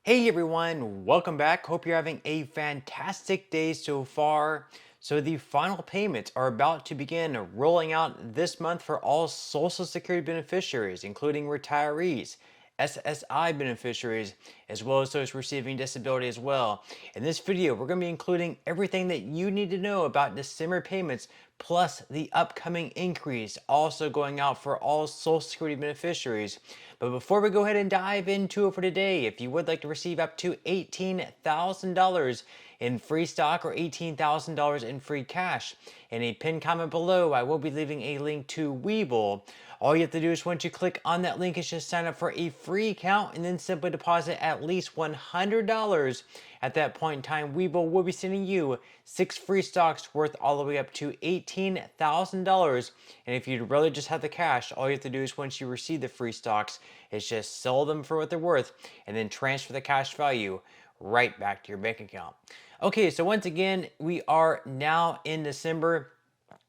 Hey everyone, welcome back. Hope you're having a fantastic day so far. So the final payments are about to begin rolling out this month for all Social Security beneficiaries, including retirees, SSI beneficiaries, as well as those receiving disability as well. In this video, we're going to be including everything that you need to know about December payments, plus the upcoming increase also going out for all Social Security beneficiaries. But before we go ahead and dive into it for today, if you would like to receive up to $18,000 in free stock or $18,000 in free cash, in a pinned comment below, I will be leaving a link to Webull. All you have to do is once you click on that link is just sign up for a free account and then simply deposit at least $100. At that point in time, Webull will be sending you 6 free stocks worth all the way up to $18,000. And if you'd rather just have the cash, all you have to do is once you receive the free stocks is just sell them for what they're worth and then transfer the cash value right back to your bank account. Okay, so once again, we are now in December.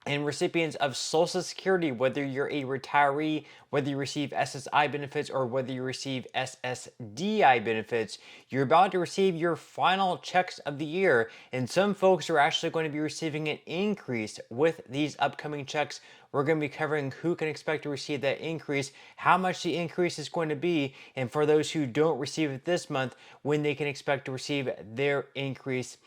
And recipients of Social Security, whether you're a retiree, whether you receive SSI benefits, or whether you receive SSDI benefits, you're about to receive your final checks of the year. And some folks are actually going to be receiving an increase with these upcoming checks. We're going to be covering who can expect to receive that increase, how much the increase is going to be, and for those who don't receive it this month, when they can expect to receive their increase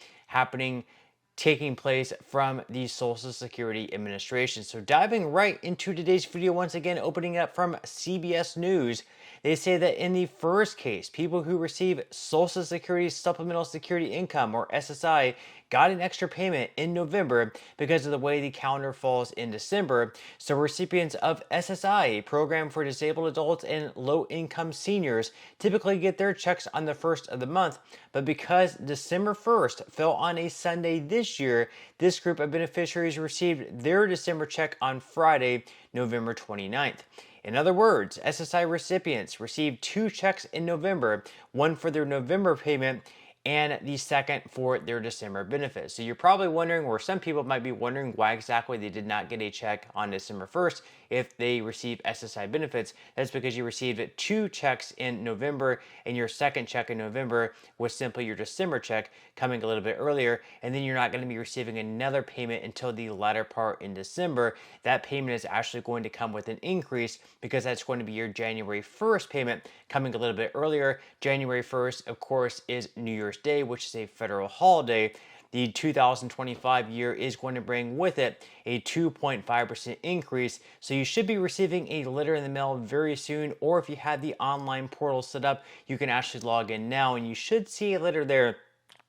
taking place from the Social Security Administration. So diving right into today's video, once again, opening up from CBS News, they say that in the first case, people who receive Social Security Supplemental Security Income, or SSI, got an extra payment in November because of the way the calendar falls in December. So recipients of SSI, a program for disabled adults and low-income seniors, typically get their checks on the first of the month. But because December 1st fell on a Sunday this year, this group of beneficiaries received their December check on Friday, November 29th. In other words, SSI recipients received 2 checks in November, one for their November payment and the second for their December benefits. So you're probably wondering, or some people might be wondering, why exactly they did not get a check on December 1st if they receive SSI benefits. That's because you received 2 checks in November, and your second check in November was simply your December check coming a little bit earlier, and then you're not going to be receiving another payment until the latter part in December. That payment is actually going to come with an increase because that's going to be your January 1st payment coming a little bit earlier. January 1st, of course, is New Year's Day, which is a federal holiday. The 2025 year is going to bring with it a 2.5% increase. So you should be receiving a letter in the mail very soon, or if you have the online portal set up, you can actually log in now and you should see a letter there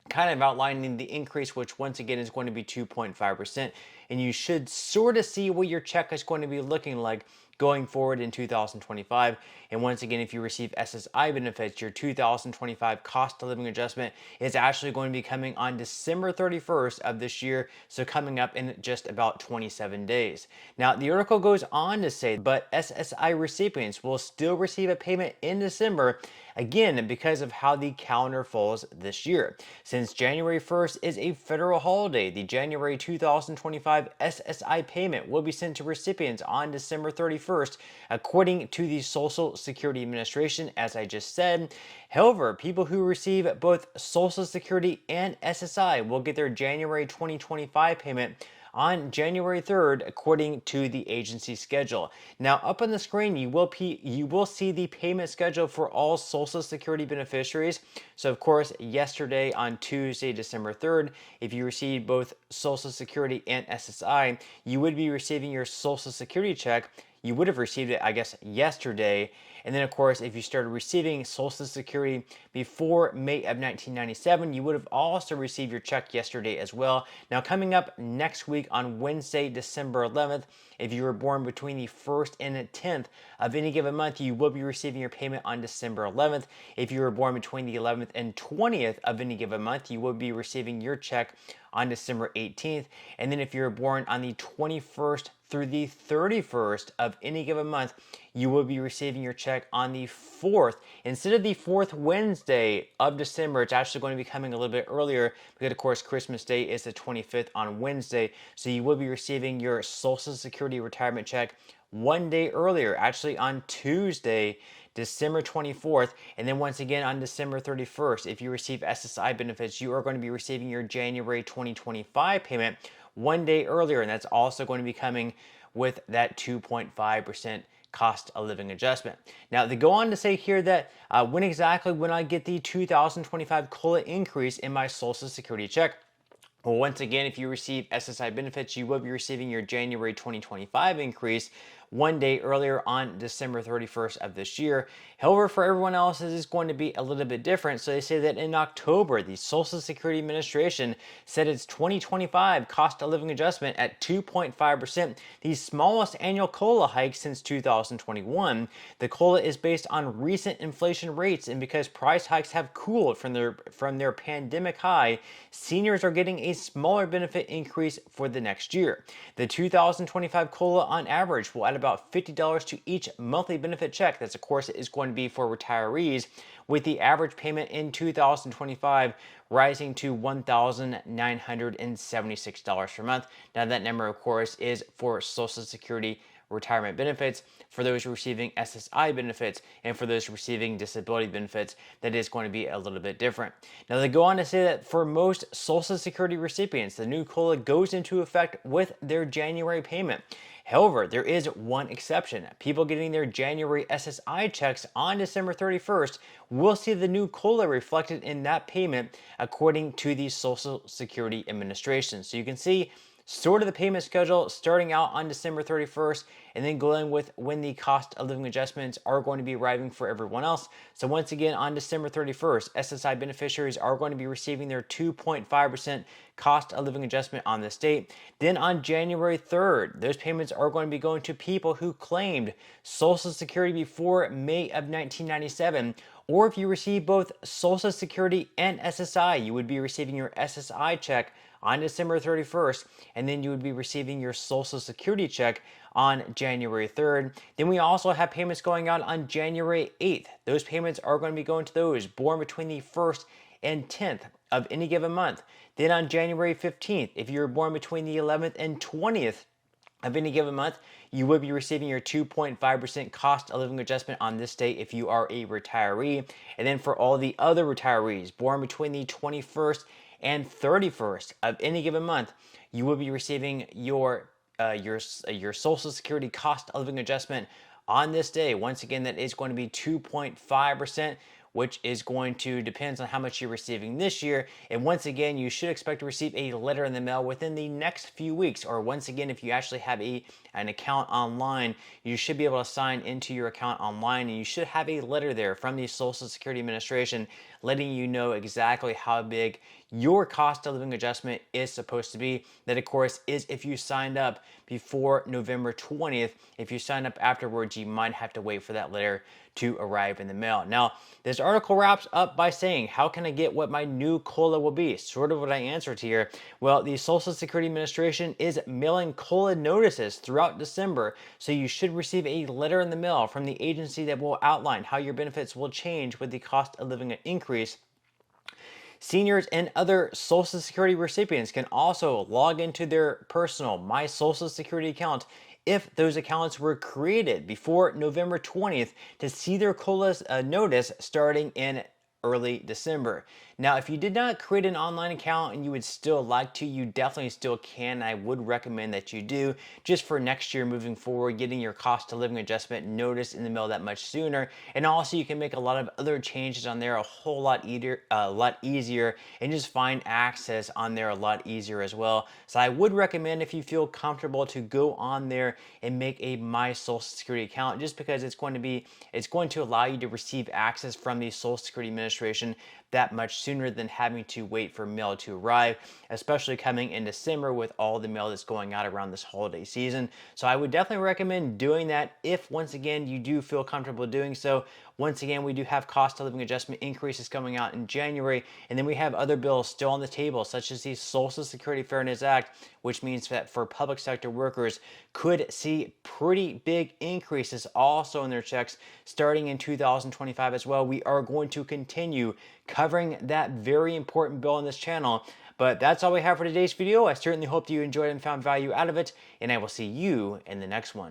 kind of outlining the increase, which once again is going to be 2.5%. And you should sort of see what your check is going to be looking like going forward in 2025. And once again, if you receive SSI benefits, your 2025 cost of living adjustment is actually going to be coming on December 31st of this year, so coming up in just about 27 days. Now, the article goes on to say, but SSI recipients will still receive a payment in December, again, because of how the calendar falls this year. Since January 1st is a federal holiday, the January 2025 SSI payment will be sent to recipients on December 31st, according to the Social Security Administration, as I just said. However, people who receive both Social Security and SSI will get their January 2025 payment on January 3rd, according to the agency schedule. Now, up on the screen, you will see the payment schedule for all Social Security beneficiaries. So, of course, yesterday on Tuesday, December 3rd, if you received both Social Security and SSI, you would be receiving your Social Security check. You would have received it, I guess, yesterday. And then, of course, if you started receiving Social Security before May of 1997, you would have also received your check yesterday as well. Now, coming up next week on Wednesday, December 11th, if you were born between the 1st and the 10th of any given month, you will be receiving your payment on December 11th. If you were born between the 11th and 20th of any given month, you will be receiving your check on December 18th. And then if you're born on the 21st through the 31st of any given month, you will be receiving your check on the 4th. Instead of the 4th Wednesday of December, it's actually going to be coming a little bit earlier because, of course, Christmas Day is the 25th on Wednesday. So you will be receiving your Social Security retirement check one day earlier, actually on Tuesday, December 24th, and then once again on December 31st. If you receive SSI benefits, you are going to be receiving your January 2025 payment one day earlier, and that's also going to be coming with that 2.5% cost of living adjustment. Now, they go on to say here that when I get the 2025 COLA increase in my Social Security check. Well, once again, if you receive SSI benefits, you will be receiving your January 2025 increase one day earlier on December 31st of this year. However, for everyone else, this is going to be a little bit different. So they say that in October, the Social Security Administration set its 2025 cost of living adjustment at 2.5%, the smallest annual COLA hike since 2021. The COLA is based on recent inflation rates, and because price hikes have cooled from their pandemic high, seniors are getting a smaller benefit increase for the next year. The 2025 COLA on average will add about $50 to each monthly benefit check. That's, of course, is going to be for retirees, with the average payment in 2025 rising to $1,976 per month. Now, that number, of course, is for Social Security retirement benefits. For those receiving SSI benefits and for those receiving disability benefits, that is going to be a little bit different. Now, they go on to say that for most Social Security recipients, the new COLA goes into effect with their January payment. However, there is one exception. People getting their January SSI checks on December 31st will see the new COLA reflected in that payment, according to the Social Security Administration. So you can see sort of the payment schedule starting out on December 31st and then going with when the cost of living adjustments are going to be arriving for everyone else. So once again, on December 31st, SSI beneficiaries are going to be receiving their 2.5% cost of living adjustment on this date. Then on January 3rd, those payments are going to be going to people who claimed Social Security before May of 1997. Or if you receive both Social Security and SSI, you would be receiving your SSI check on December 31st, and then you would be receiving your Social Security check on January 3rd. Then we also have payments going out on January 8th. Those payments are going to be going to those born between the 1st and 10th of any given month. Then on January 15th, if you were born between the 11th and 20th of any given month, you will be receiving your 2.5% cost of living adjustment on this date if you are a retiree. And then for all the other retirees born between the 21st and 31st of any given month, you will be receiving your Social Security cost of living adjustment on this day. Once again, that is going to be 2.5%, which is going to depends on how much you're receiving this year. And once again, you should expect to receive a letter in the mail within the next few weeks. Or once again, if you actually have an account online, you should be able to sign into your account online, and you should have a letter there from the Social Security Administration letting you know exactly how big your cost of living adjustment is supposed to be. That, of course, is if you signed up before November 20th. If you sign up afterwards, you might have to wait for that letter to arrive in the mail. Now, this article wraps up by saying, how can I get what my new COLA will be? Sort of what I answered here. Well, the Social Security Administration is mailing COLA notices throughout December, so you should receive a letter in the mail from the agency that will outline how your benefits will change with the cost of living increase. Seniors and other Social Security recipients can also log into their personal My Social Security account if those accounts were created before November 20th to see their COLA notice starting in early December. Now, if you did not create an online account and you would still like to, you definitely still can. I would recommend that you do, just for next year moving forward, getting your cost of living adjustment notice in the mail that much sooner. And also, you can make a lot of other changes on there a whole lot easier, and just find access on there a lot easier as well. So I would recommend, if you feel comfortable, to go on there and make a My Social Security account, just because it's going to allow you to receive access from the Social Security Administration that much sooner than having to wait for mail to arrive, especially coming in December with all the mail that's going out around this holiday season. So I would definitely recommend doing that if, once again, you do feel comfortable doing so. Once again, we do have cost of living adjustment increases coming out in January, and then we have other bills still on the table, such as the Social Security Fairness Act, which means that for public sector workers could see pretty big increases also in their checks starting in 2025 as well. We are going to continue covering that very important bill on this channel. But that's all we have for today's video. I certainly hope that you enjoyed and found value out of it, and I will see you in the next one.